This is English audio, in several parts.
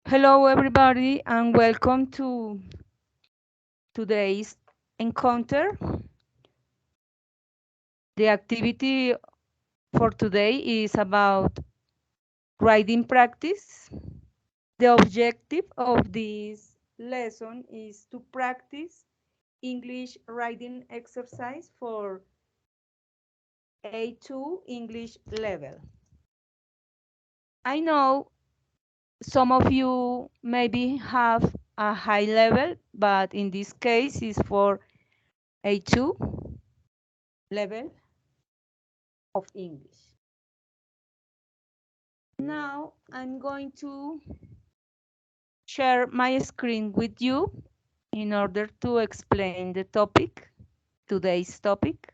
Hello, everybody, and welcome to today's encounter. The activity for today is about writing practice. The objective of this lesson is to practice English writing exercise for A2 English level. I know some of you maybe have a high level, but in this case is for A2 level of English. Now I'm going to share my screen with you in order to explain the topic, today's topic.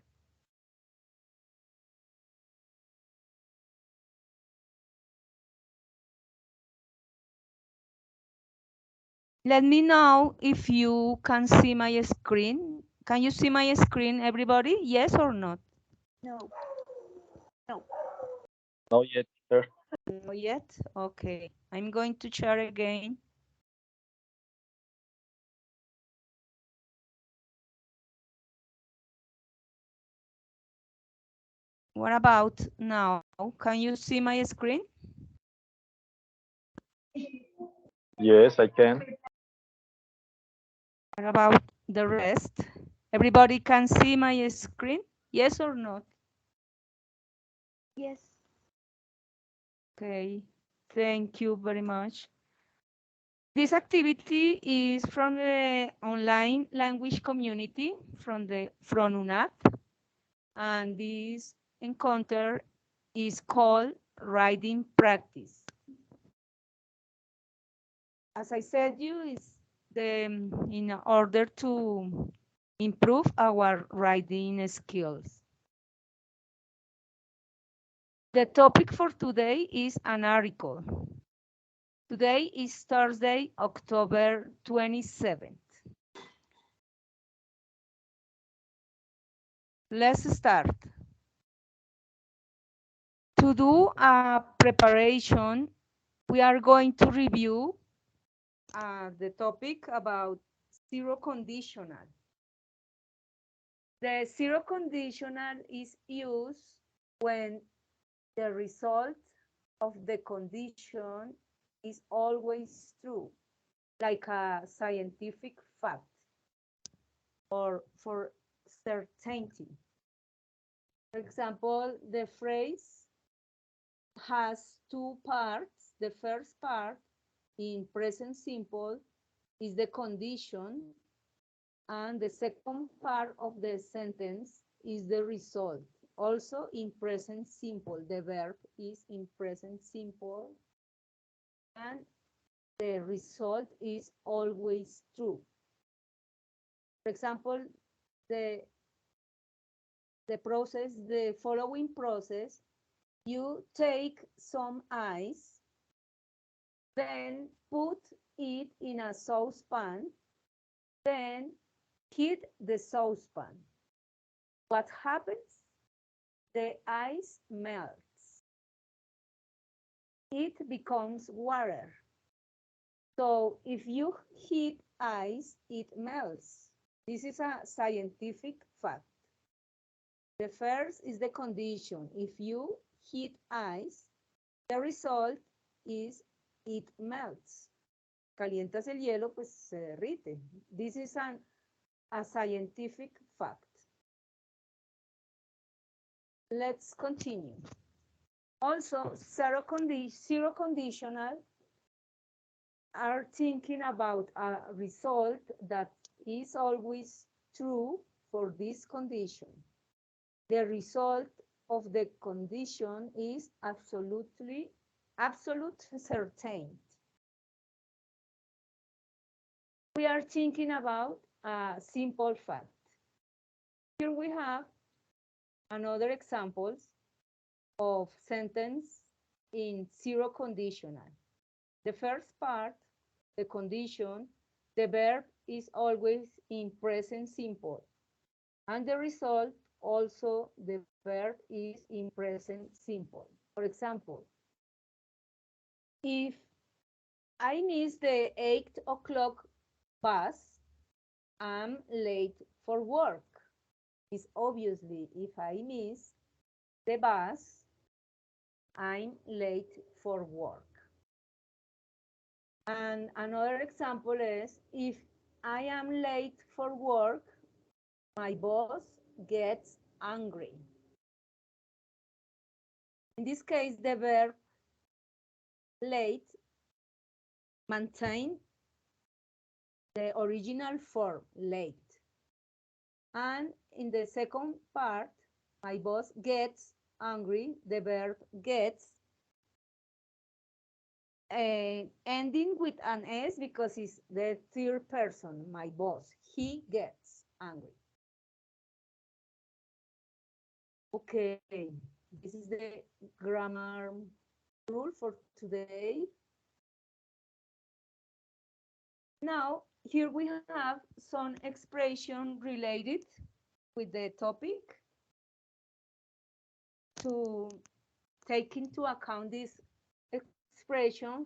Let me know if you can see my screen. Can you see my screen, everybody? Yes or not? No, no. Not yet, sir. Not yet? Okay. I'm going to share again. What about now? Can you see my screen? Yes, I can. What about the rest? Everybody can see my screen? Yes or not? Yes. Okay, thank you very much. This activity is from the online language community from UNAP, and this encounter is called writing practice. As I said you, is in order to improve our writing skills. The topic for today is an article. Today is Thursday, October 27th. Let's start. To do a preparation, we are going to review the topic about zero conditional. The zero conditional is used when the result of the condition is always true, like a scientific fact or for certainty. For example, the phrase has two parts. The first part in present simple is the condition, and the second part of the sentence is the result. Also in present simple, the verb is in present simple, and the result is always true. For example, the the following process, you take some ice, then put it in a saucepan, then heat the saucepan. What happens? The ice melts. It becomes water. So if you heat ice, it melts. This is a scientific fact. The first is the condition. If you heat ice, the result is it melts. Calientas el hielo, pues se derrite. This is a scientific fact. Let's continue. Also, zero conditional are thinking about a result that is always true for this condition. The result of the condition is absolute certain. We are thinking about a simple fact. Here we have another examples of sentence in zero conditional. The first part, the condition, the verb is always in present simple. And the result, also the verb is in present simple. For example, if I missed the 8 o'clock bus. I'm late for work. It's obviously if I miss the bus, I'm late for work. And another example is if I am late for work, my boss gets angry. In this case, the verb late maintain the original form, late. And in the second part, my boss gets angry, the verb gets, ending with an S because it's the third person, my boss. He gets angry. Okay, this is the grammar rule for today. Now, here we have some expression related with the topic to take into account this expression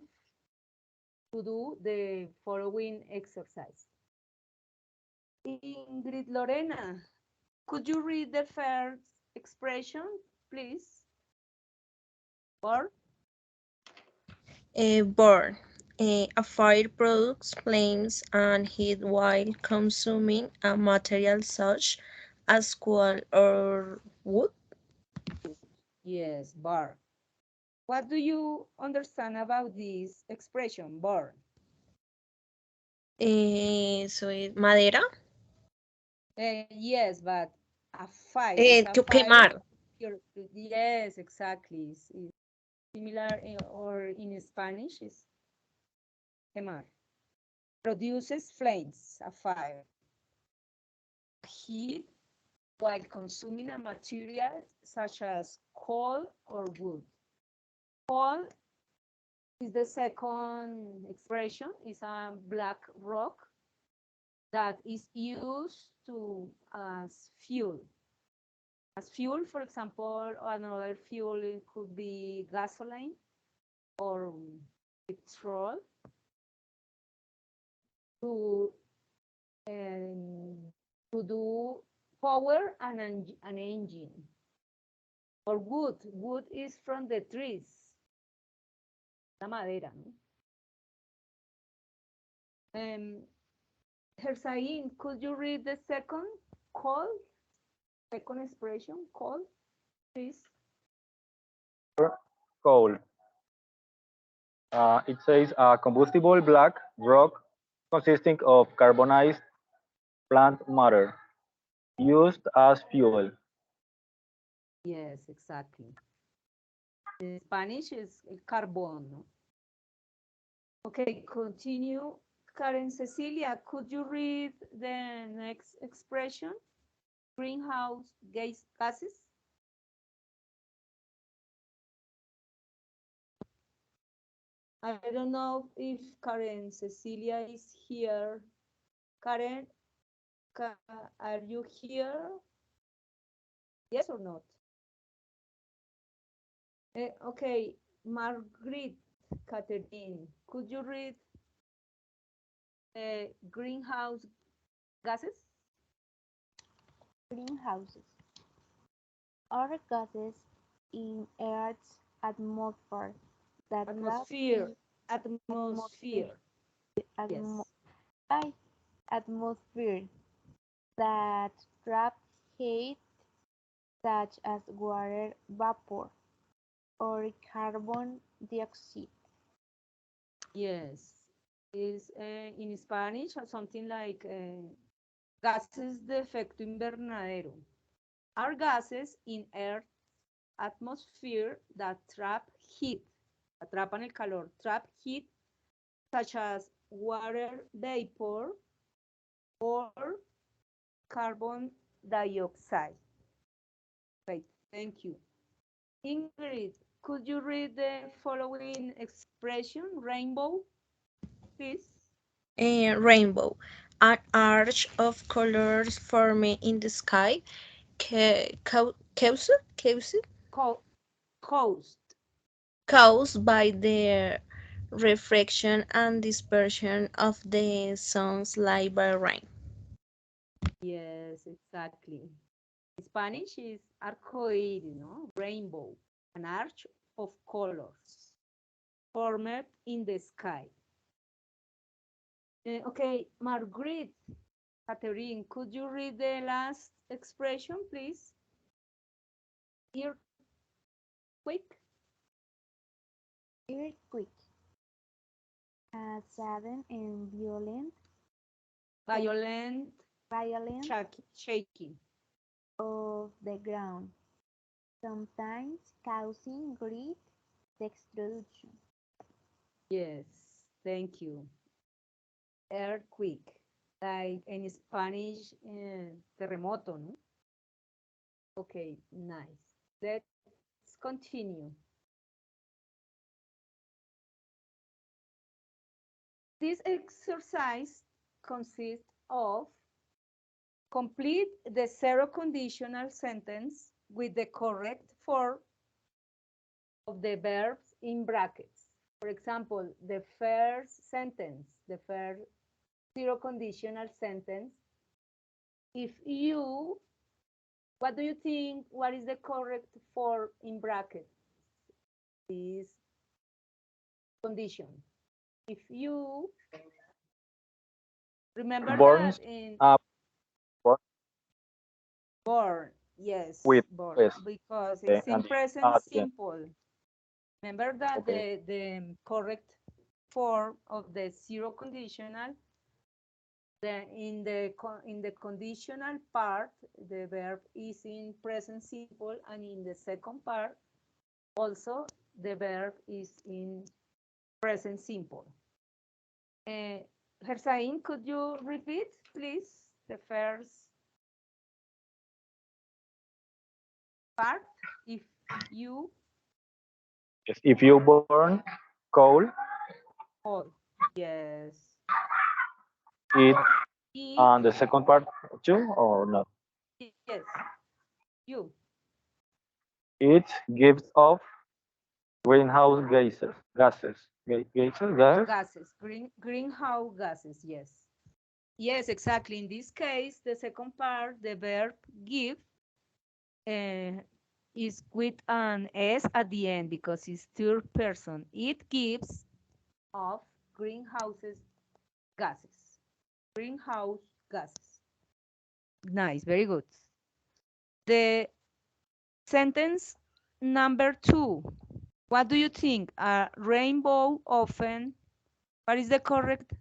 to do the following exercise. Ingrid Lorena, could you read the first expression, please? Burn. Burn. A fire produces flames and heat while consuming a material such as coal or wood. Yes, burn. What do you understand about this expression, burn? Madera. Yes, but a fire is a To fire. quemar. Yes, exactly. It's similar or in Spanish is quemar. Produces flames, a fire. Heat while consuming a material such as coal or wood. Coal is the second expression, is a black rock that is used to as fuel. As fuel, for example, another fuel it could be gasoline or petrol to to do power an engine. Or wood. Wood is from the trees. La madera. ¿No? Hersain, could you read the second call? Second expression, call, please. Coal. It says a combustible black rock consisting of carbonized plant matter used as fuel. Yes, exactly. In Spanish is carbón. ¿No? Okay, continue. Karen Cecilia, could you read the next expression? Greenhouse gases? I don't know if Karen Cecilia is here. Karen, are you here? Yes or not? Okay, Margaret Catherine, could you read greenhouse gases? Greenhouses are gases in Earth's atmosphere that Atmosphere. trap Atmosphere. atmo- Yes. I- atmosphere that trap heat such as water vapor or carbon dioxide. Yes. Is in Spanish or something like gases de efecto invernadero. Are gases in Earth's atmosphere that trap heat. Atrapan el calor. Trap heat such as water vapor or carbon dioxide. Great, thank you. Ingrid, could you read the following expression, rainbow, please? Rainbow. An arch of colors forming in the sky. Caused Coast. caused by the refraction and dispersion of the sun's light by rain. Yes, exactly. Spanish is arcoíris, no? Rainbow, an arch of colors formed in the sky. Okay, Margaret, Catherine, could you read the last expression, please? Earthquake. Earthquake. A sudden and Violent violence shaking. of the ground, sometimes causing great destruction. Yes, thank you. Earthquake, like in Spanish, terremoto, no? Okay, nice. Let's continue. This exercise consists of complete the zero conditional sentence with the correct form of the verbs in brackets. For example, the first sentence, the first zero conditional sentence, if you, what do you think, what is the correct form in brackets? This condition. If you remember Burns that in up born, yes, with born, S. because Okay, it's in and present at the end. simple. Remember that Okay. the correct form of the zero conditional, in the conditional part, the verb is in present simple, and in the second part, also the verb is in present simple. Hersain, could you repeat, please, the first part? If you, Yes, if you burn coal, oh, yes. it If, and the second part too or not? yes, you. It gives off greenhouse gases. Gases, greenhouse gases, yes. Yes, exactly. In this case, the second part, the verb give, is with an S at the end because it's third person. It gives off greenhouses gases. Greenhouse gases. Nice, very good. The sentence number 2. What do you think? A rainbow often, what is the correct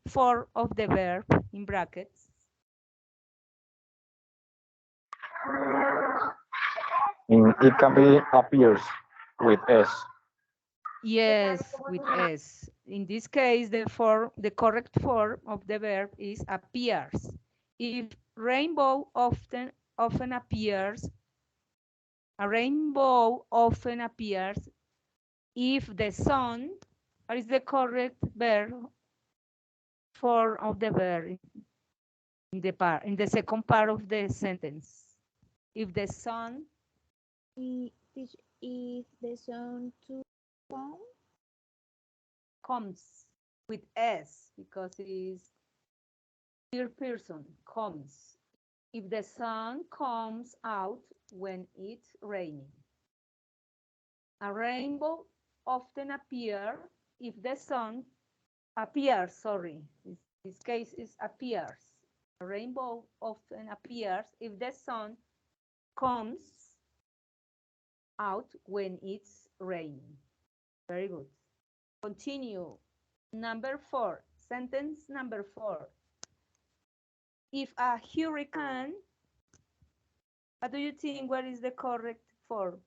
form of the verb in brackets? It can be appears with S. Yes, with S. In this case, the correct form of the verb is appears. If rainbow often appears, a rainbow often appears if the sun, what is the correct verb form of the verb in the second part of the sentence? If the sun If the sun to come, comes with S because it is third person, comes. If the sun comes out when it's raining. A rainbow often appears if the sun appears, sorry, this case is appears. A rainbow often appears if the sun comes out when it's raining. Very good. Continue. Number 4, sentence number 4. If a hurricane, what do you think, what is the correct form?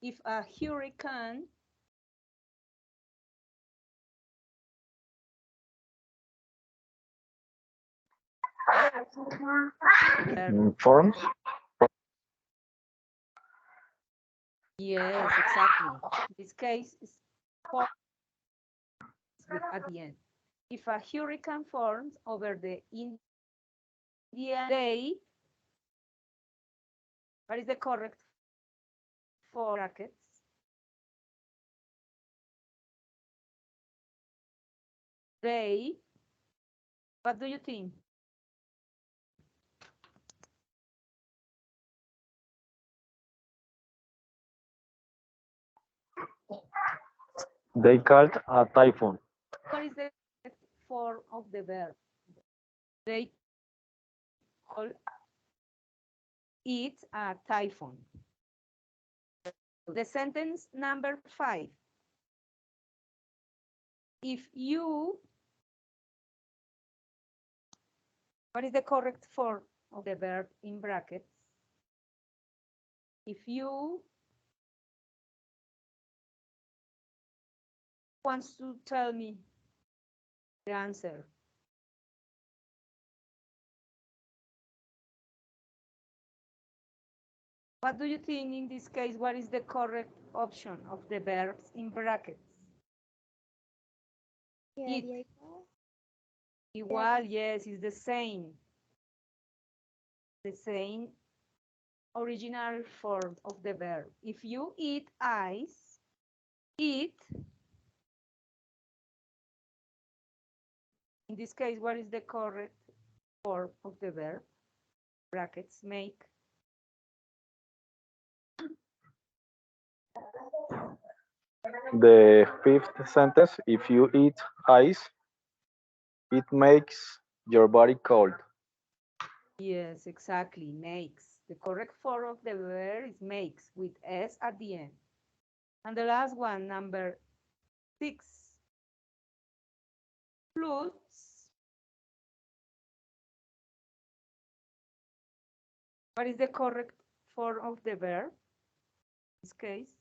If a hurricane Forms. yes, exactly. This case is at the end. If a hurricane forms over the Indian Day, what is the correct for brackets? They, what do you think? They called a typhoon. What is the form of the verb? They call it a typhoon. The sentence number 5. If you, what is the correct form of the verb in brackets? If you wants to tell me the answer. What do you think in this case? What is the correct option of the verbs in brackets? Eat. Igual, yes, it's the same. The same original form of the verb. If you eat ice, eat. In this case, what is the correct form of the verb? Brackets, make. The fifth sentence, if you eat ice, it makes your body cold. Yes, exactly, makes. The correct form of the verb is makes with S at the end. And the last one, number 6. Flutes. What is the correct form of the verb in this case?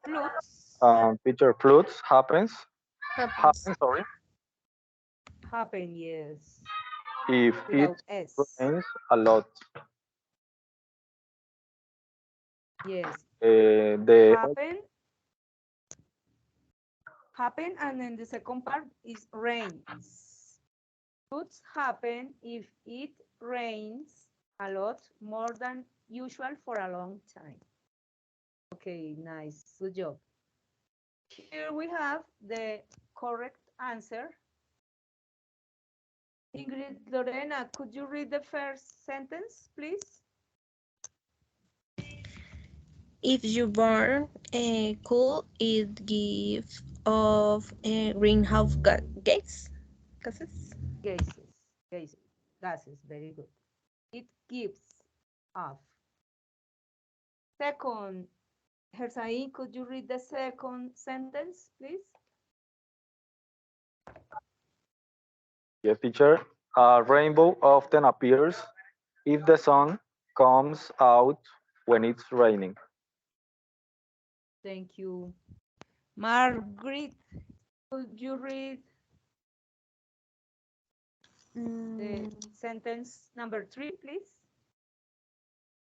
Flutes. Teacher, floods happens, Happens. sorry, Happen, yes. if it Without S. rains a lot. Yes. The Happen, and then the second part is rains. Floods happen if it rains a lot, more than usual for a long time. Okay, nice, good job. Here we have the correct answer. Ingrid, Lorena, could you read the first sentence, please? If you burn coal, it gives off greenhouse gases. Gases, very good. It gives off. Second, Hersain, could you read the second sentence, please? Yes, teacher. A rainbow often appears if the sun comes out when it's raining. Thank you. Margaret, could you read the sentence number 3, please?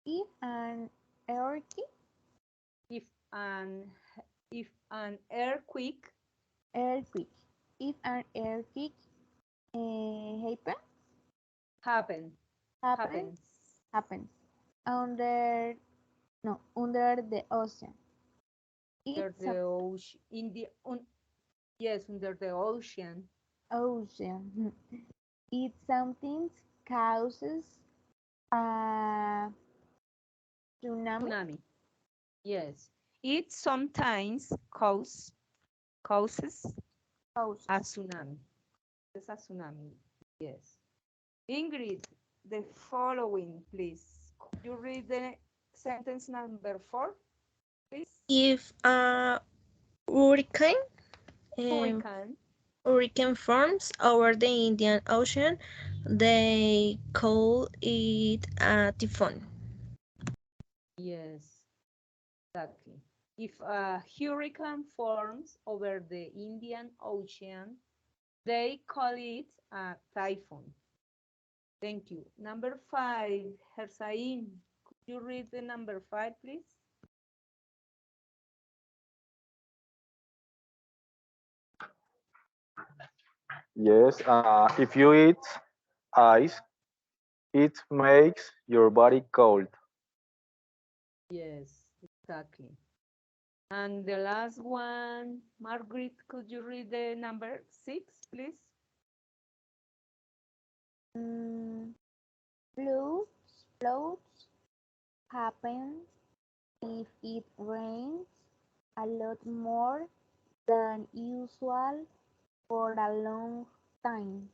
If an earthquake If an earthquake if an earthquake happens happens under the ocean. under It's the ocean, under the ocean. ocean. It sometimes causes a tsunami. Yes, it sometimes causes a tsunami. It's a tsunami. Yes. Ingrid, the following, please. Could you read the sentence number 4, please? If a hurricane Hurricane. hurricane forms over the Indian Ocean, they call it a typhoon. Yes, exactly. If a hurricane forms over the Indian Ocean, they call it a typhoon. Thank you. Number 5, Hersain, could you read the number 5, please? Yes, if you eat ice, It makes your body cold. Yes, exactly. And the last one, Margaret, could you read the number 6, please? Floods happen if it rains a lot more than usual for a long time.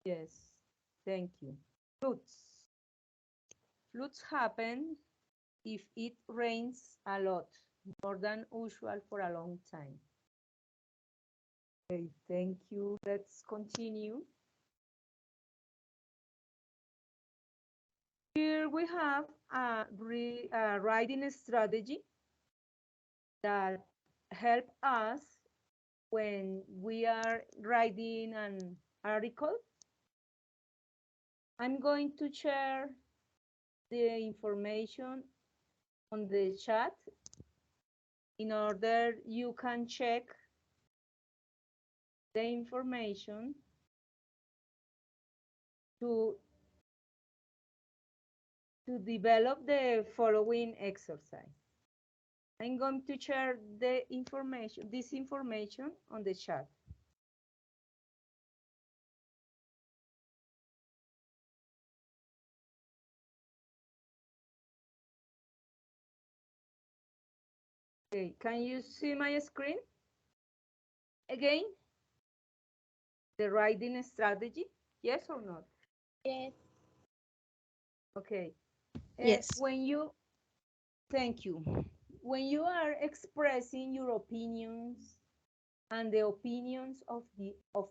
Yes, thank you. Floods. Floods happen if it rains a lot, more than usual for a long time. Okay, thank you. Let's continue. Here we have a writing strategy that help us when we are writing an article. I'm going to share the information on the chat in order you can check the information to develop the following exercise. I'm going to share the information, this information on the chat. Okay, can you see my screen? Again, the writing strategy, yes or not? Yes. Okay. Yes. Thank you. When you are expressing your opinions and the opinions of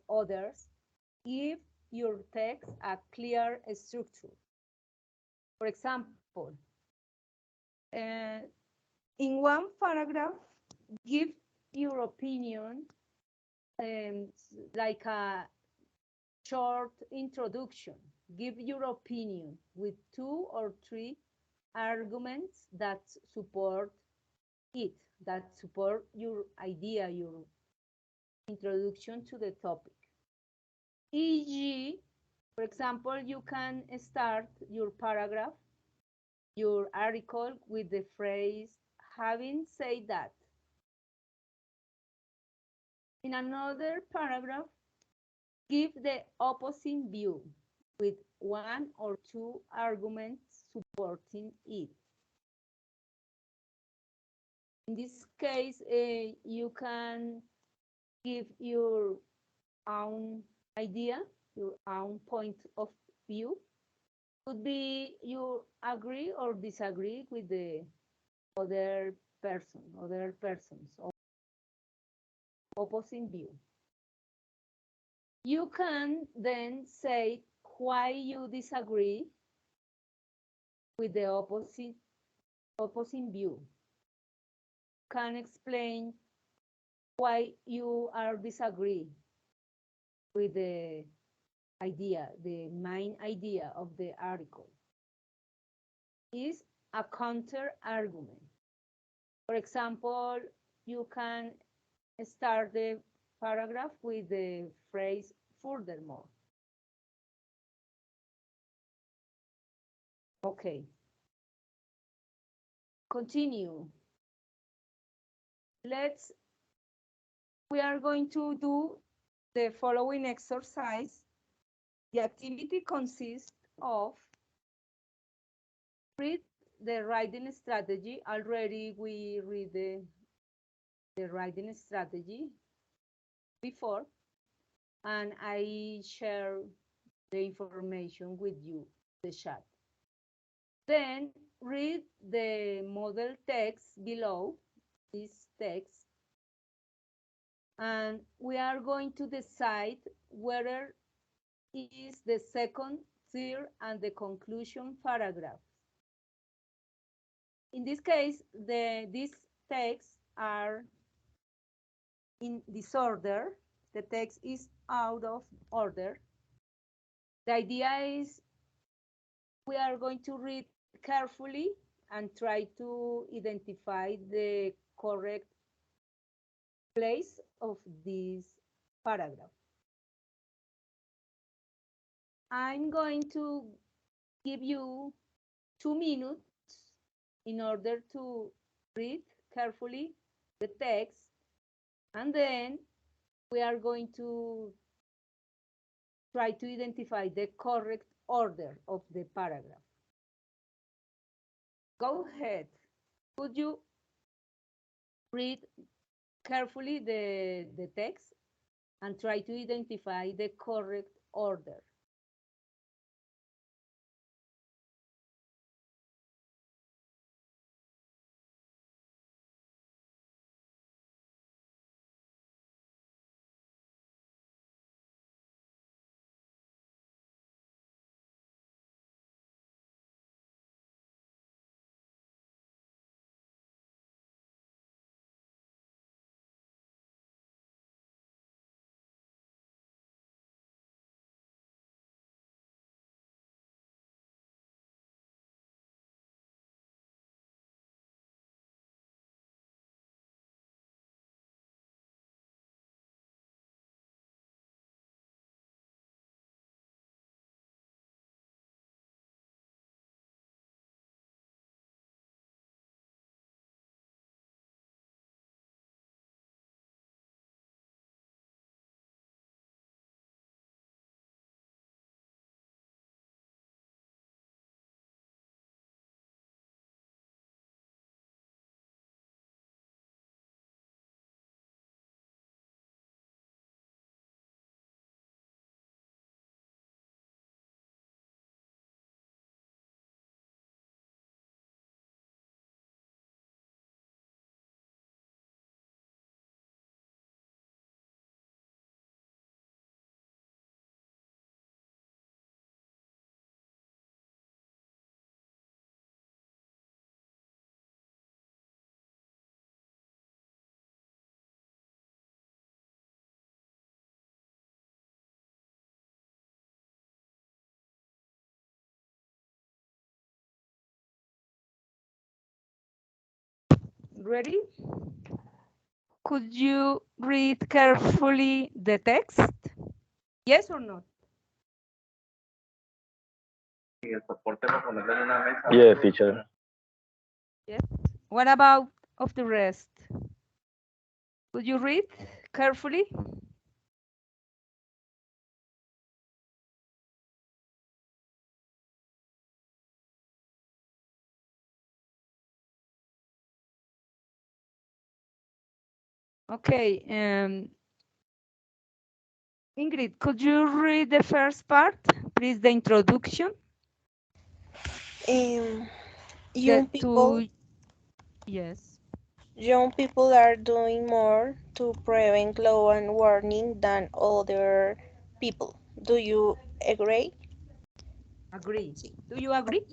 others, give your text a clear structure. For example, in one paragraph, give your opinion like a short introduction. Give your opinion with 2 or 3 arguments that support it, that support your idea, your introduction to the topic. E.g., for example, you can start your paragraph, your article with the phrase, having said that. In another paragraph, give the opposing view with 1 or 2 arguments supporting it. In this case, you can give your own idea, your own point of view. Could be you agree or disagree with the other persons, opposing view. You can then say why you disagree with the opposing view. Can explain why you are disagree with the idea, the main idea of the article. Is a counter argument. For example, you can start the paragraph with the phrase furthermore. Okay. Continue. We are going to do the following exercise. The activity consists of read the writing strategy. Already we read the writing strategy before, and I share the information with you, the chat. Then read the model text below, this text, and we are going to decide whether it is the second, third, and the conclusion paragraph. In this case, these texts are in disorder. The text is out of order. The idea is we are going to read carefully and try to identify the correct place of this paragraph. I'm going to give you 2 minutes in order to read carefully the text, and then we are going to try to identify the correct order of the paragraph. Go ahead. Could you read carefully the text and try to identify the correct order? Ready? Could you read carefully the text? Yes or not? Yes, teacher. Yes. What about of the rest? Could you read carefully? Okay. Ingrid, could you read the first part, please, the introduction? Um, The young people two, yes. young people are doing more to prevent global warming than other people. Do you agree? Agree. Do you agree?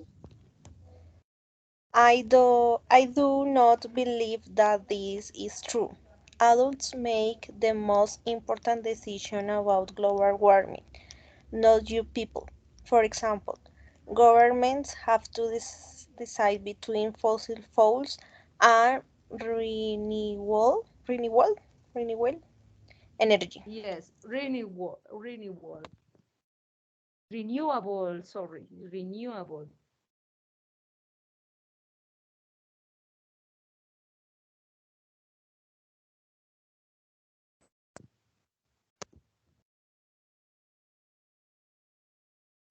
I do not believe that this is true. Adults make the most important decision about global warming, not you people. For example, governments have to decide between fossil fuels and renewable energy. Yes. Renewable, sorry, renewable.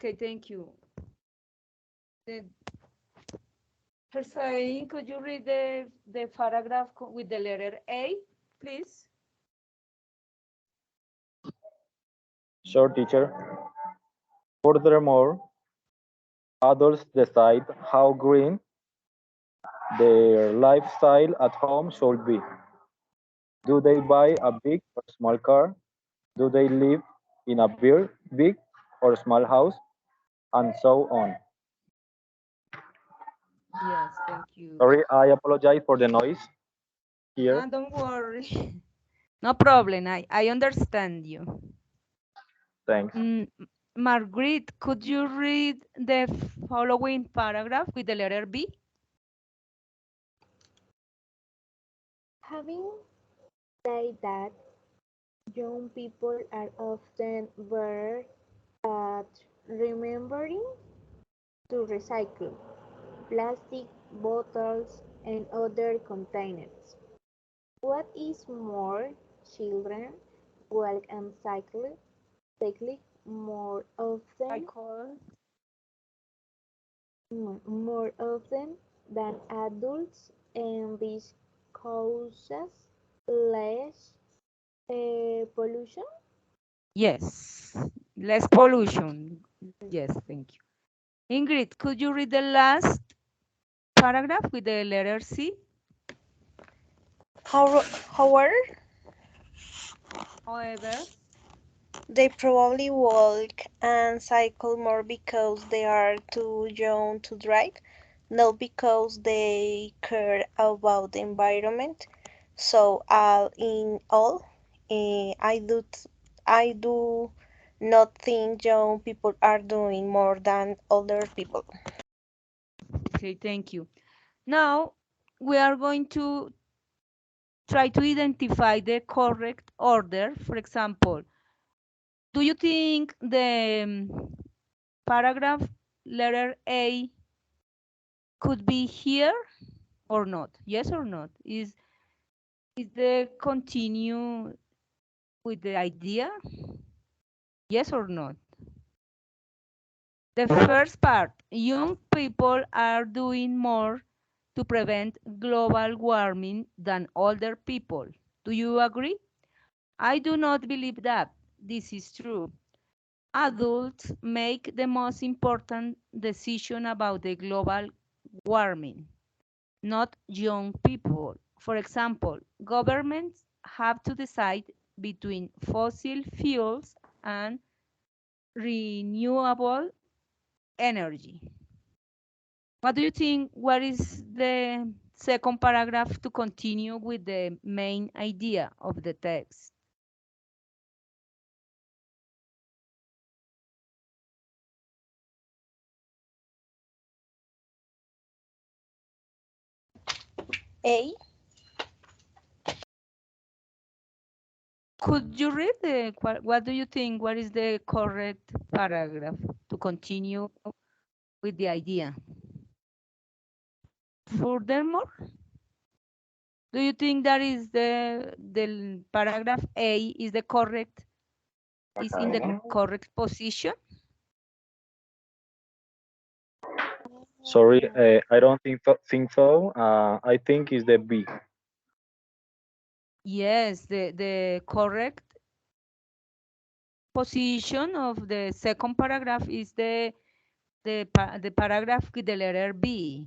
Okay, thank you. The Hussein, could you read the paragraph with the letter A, please? Sure, teacher. Furthermore, adults decide how green their lifestyle at home should be. Do they buy a big or small car? Do they live in a big or small house? And so on. Yes, thank you. Sorry, I apologize for the noise here. Don't worry. No problem. I understand you. Thanks. Margaret, could you read the following paragraph with the letter B? Having said that, young people are often better at remembering to recycle plastic bottles and other containers. What is more, children walk and cycle more I often, call. more often than adults, and this causes less pollution. Yes, less pollution. Yes, thank you. Ingrid, could you read the last paragraph with the letter C? However, However, they probably walk and cycle more because they are too young to drive, not because they care about the environment. So, all in all, I do not think young people are doing more than older people. okay, thank you. Now we are going to try to identify the correct order. For example, do you think the paragraph letter A could be here or not? Yes or not? Is the continue with the idea? Yes or not? The first part, young people are doing more to prevent global warming than older people. Do you agree? I do not believe that this is true. Adults make the most important decision about the global warming, not young people. For example, governments have to decide between fossil fuels and renewable energy. What do you think? What is the second paragraph to continue with the main idea of the text? A. Could you read what do you think? What is the correct paragraph to continue with the idea? Furthermore, do you think that is the paragraph A is the correct, is in the correct position? Sorry, I don't think so. I think it's the B. Yes, the correct position of the second paragraph is the paragraph with the letter B.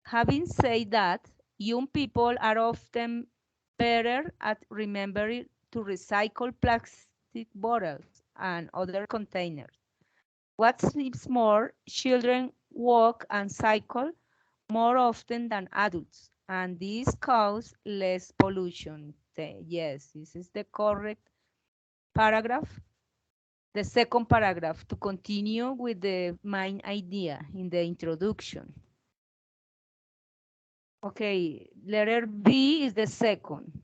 Having said that, young people are often better at remembering to recycle plastic bottles and other containers. What's more, children walk and cycle more often than adults, and this causes less pollution. Yes, this is the correct paragraph. The second paragraph to continue with the main idea in the introduction. Okay, letter B is the second.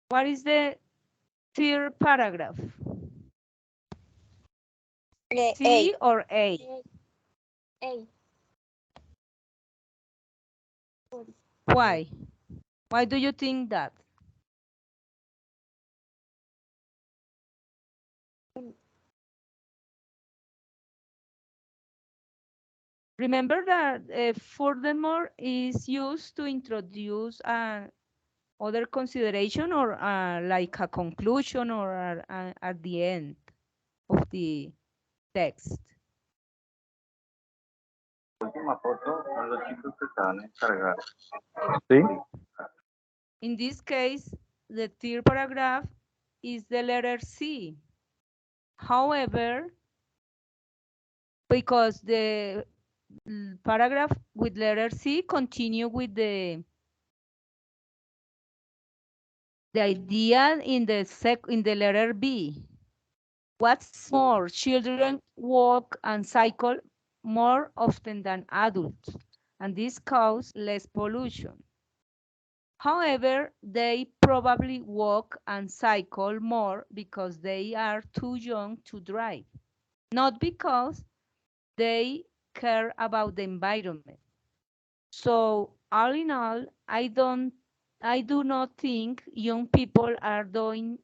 What is the third paragraph? A. C or A? A. Why? Why do you think that? Remember that furthermore is used to introduce other consideration or like a conclusion or at the end of the text. ¿Sí? In this case, the third paragraph is the letter C. However, because the paragraph with letter C continue with the idea in the letter B. What's more, children walk and cycle more often than adults, and this causes less pollution. However, they probably walk and cycle more because they are too young to drive. not because they care about the environment. So all in all, I do not think young people are doing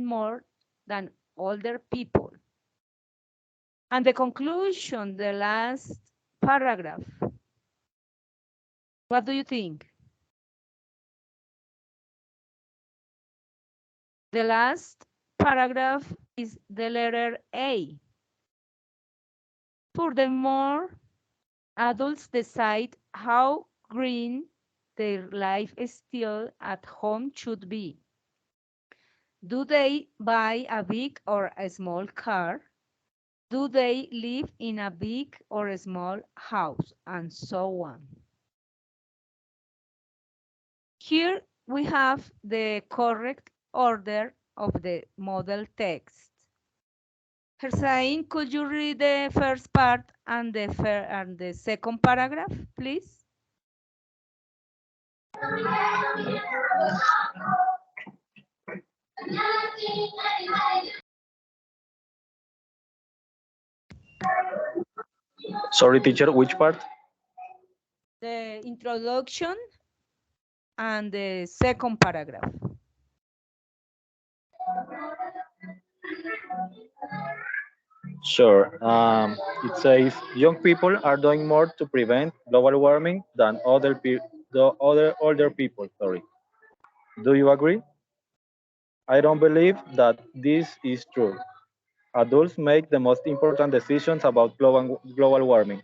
more than older people. And the conclusion, the last paragraph, what do you think? The last paragraph is the letter A. Furthermore, adults decide how green their lifestyle at home should be. Do they buy a big or a small car? Do they live in a big or a small house? And so on. Here we have the correct order of the model text. Hersain, could you read the first part and the second paragraph, please? Sorry, teacher, which part? The introduction and the second paragraph. Sure. It says young people are doing more to prevent global warming than the other older people. Sorry. Do you agree? I don't believe that this is true. Adults make the most important decisions about global warming,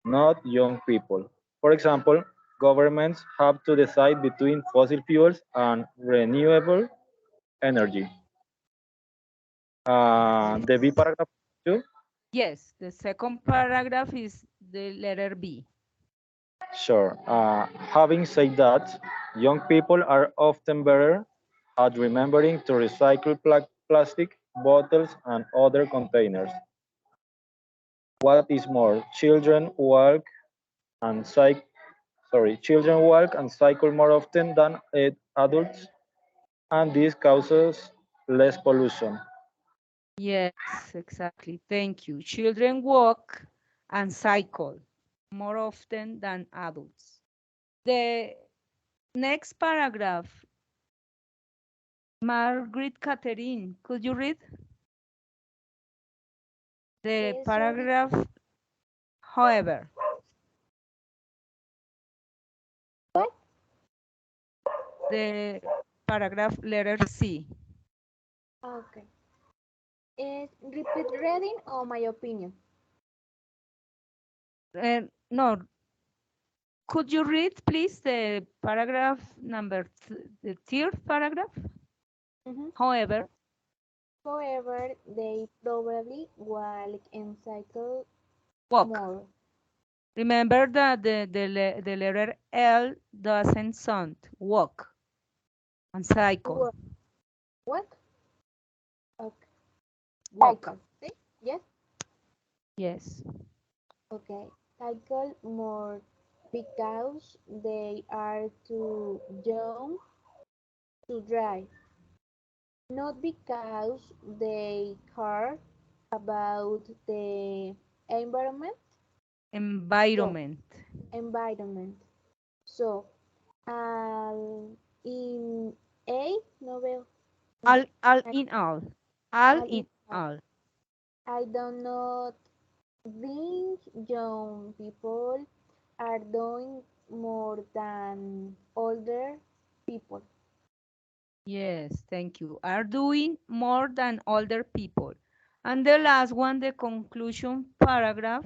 not young people. For example, governments have to decide between fossil fuels and renewable energy. The B paragraph too. Yes, the second paragraph is the letter B. Sure. Having said that, young people are often better at remembering to recycle plastic bottles and other containers. What is more, and cycle. Children walk and cycle more often than adults, and this causes less pollution. Yes, exactly. Thank you. Children walk and cycle more often than adults. The next paragraph, Margaret Catherine, could you read the Sorry. paragraph? However, What? the paragraph letter C. Okay. Repeat reading or my opinion? No, could you read, please, the paragraph the third paragraph? Mhm. However, However, they probably walk and cycle walk. more. Remember that the letter L doesn't sound walk and cycle. Walk. What? Okay. Walk. Cycle. See? Yes. Yes. Okay. Cycle more because they are too young to drive. Not because they care about the environment. So, Environment. environment. So, in A, no veo. No, All I, in all. All al in in all. I do not think young people are doing more than older people. Yes, thank you. Are doing more than older people. And the last one, the conclusion paragraph.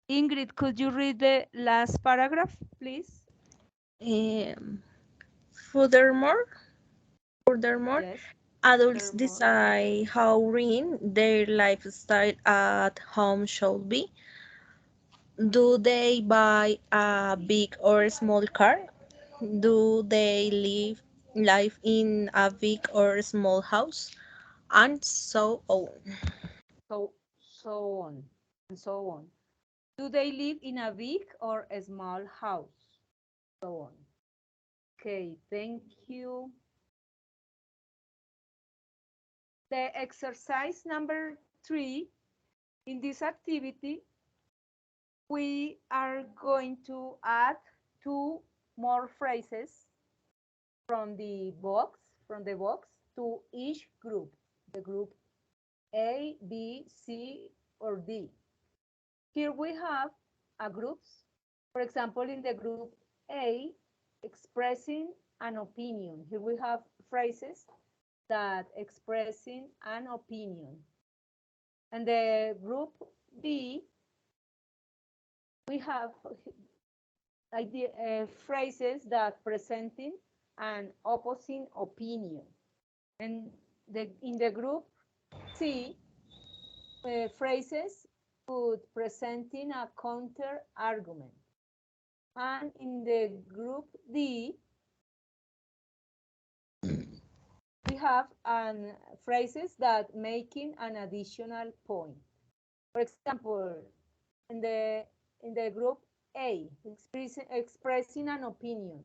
Ingrid, could you read the last paragraph, please? Um, furthermore, furthermore, Yes. adults Furthermore. decide how green their lifestyle at home should be. Do they buy a big or small car? Do they live in a big or small house? And so on. So on and so on. Do they live in a big or a small house? So on. Okay, thank you. The exercise number 3, in this activity, we are going to add 2 more phrases from the box to each group, the group A, B, C, or D. Here we have a groups. For example, in the group A, expressing an opinion. Here we have phrases that expressing an opinion. And the group B, we have phrases that presenting an opposing opinion. And in the group C, phrases could presenting a counter argument. And in the group D, we have phrases that making an additional point. For example, in the group A, expressing an opinion.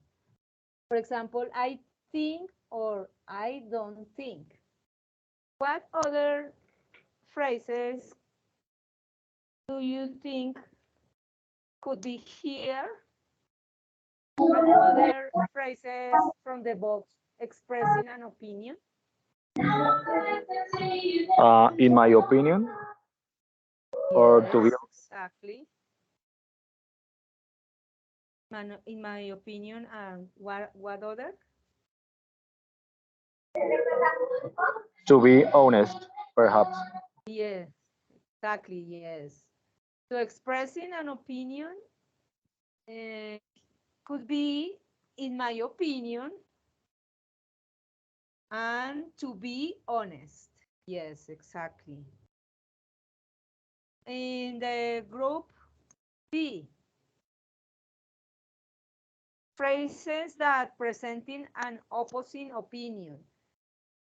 For example, I think or I don't think. What other phrases do you think could be here? What other phrases from the box expressing an opinion? In my opinion, or to be exactly. In my opinion, and what other? to be honest, perhaps. Yes, exactly, yes. So expressing an opinion could be, in my opinion, and to be honest. Yes, exactly. In the group B, phrases that presenting an opposing opinion.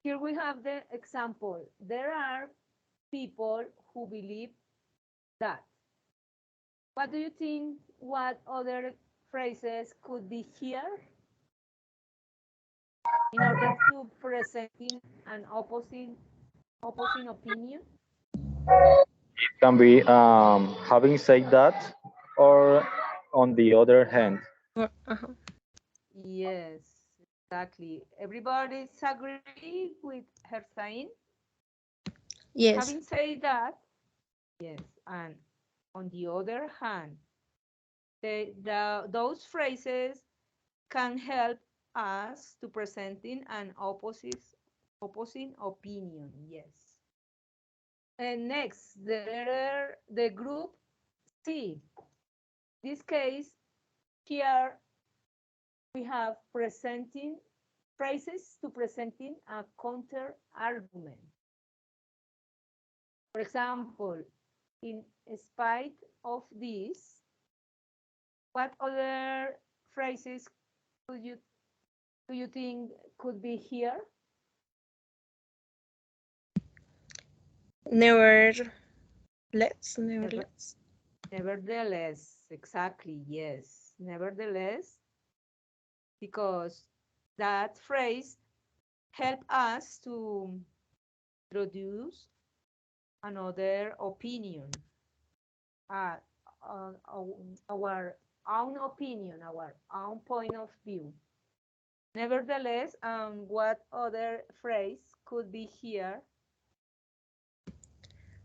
Here we have the example. There are people who believe that. What do you think? What other phrases could be here in order to presenting an opposing opinion? It can be having said that, or on the other hand. Yes, exactly. Everybody's agree with her saying? Yes. Having said that, yes, and on the other hand, those phrases can help us to presenting an opposing opinion, yes. And next, the group C. This case, here we have presenting phrases to presenting a counter argument. For example, in spite of this, what other phrases do you think could be here? Nevertheless. Nevertheless, exactly, yes. Nevertheless, because that phrase help us to introduce another opinion, our own opinion, our own point of view. Nevertheless, what other phrase could be here?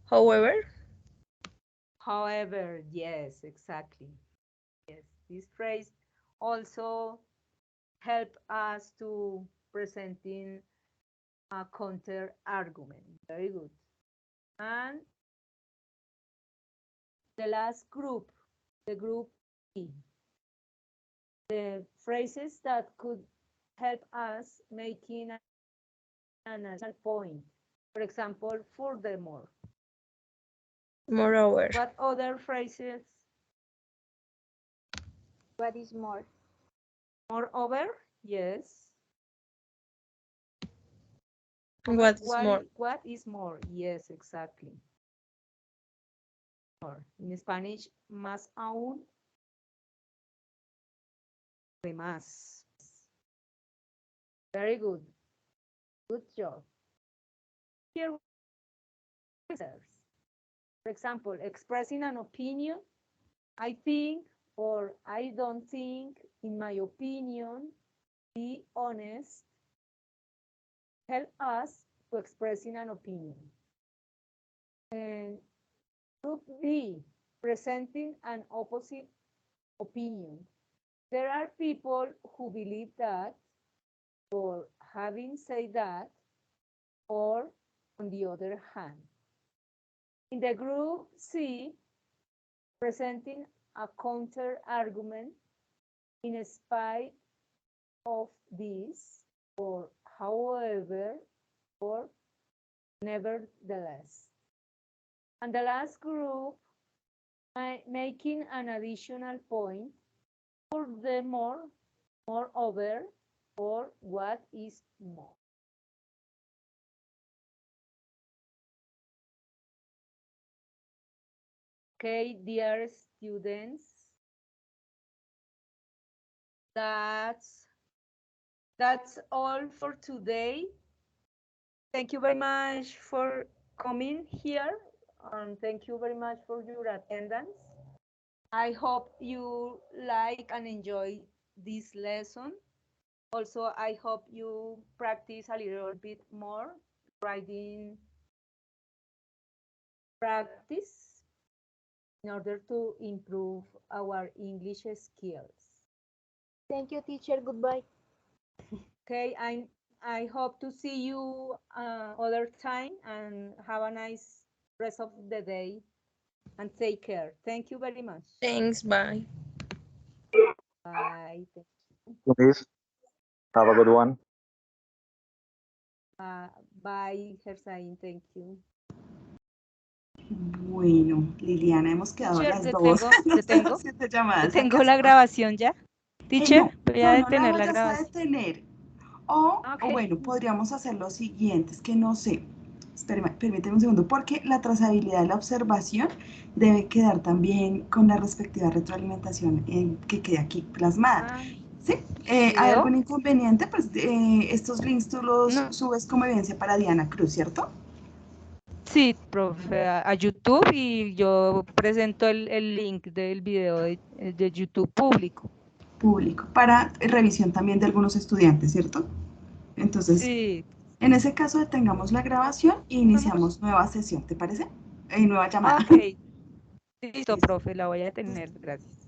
However. However, yes, exactly. Yes, this phrase also help us to presenting a counter argument. Very good. And the last group, the group E. The phrases that could help us making an additional point. For example, furthermore. Moreover. What other phrases? What is more? Moreover, yes. What is more? What is more? Yes, exactly. More. In Spanish, más aún, más. Very good. Good job. Here, answers. For example, expressing an opinion, I think, or I don't think, in my opinion, be honest, help us to expressing an opinion. And group B, presenting an opposite opinion. There are people who believe that, or having said that, or on the other hand. In the group C, presenting a counter argument in spite of this, or however, or nevertheless. And the last group, making an additional point, furthermore, moreover, or what is more. Okay, dear students, that's all for today. Thank you very much for coming here, and thank you very much for your attendance. I hope you like and enjoy this lesson. Also, I hope you practice a little bit more writing practice in order to improve our English skills. Thank you, teacher. Goodbye. Okay, I hope to see you other time, and have a nice rest of the day, and take care. Thank you very much. Thanks, bye. Bye. Please, have a good one. Bye, Hersain. Thank you. Bueno, Liliana, hemos quedado Teacher, las dos. Siete llamadas. ¿Detengo la grabación ya? Teacher, voy a detener la vayas a grabación. detener. O Ok. bueno, podríamos hacer lo siguiente, es que no sé. Permíteme un segundo, porque la trazabilidad de la observación debe quedar también con la respectiva retroalimentación que quede aquí plasmada. ¿Sí? ¿Hay algún inconveniente? Pues estos links tú los subes como evidencia para Diana Cruz, ¿cierto? Sí, profe, a YouTube, y yo presento el link del video de YouTube público. Público, para revisión también de algunos estudiantes, ¿cierto? Entonces, sí. En ese caso detengamos la grabación e iniciamos nueva sesión, ¿te parece? Nueva llamada. Ok. Listo, profe, la voy a detener, gracias.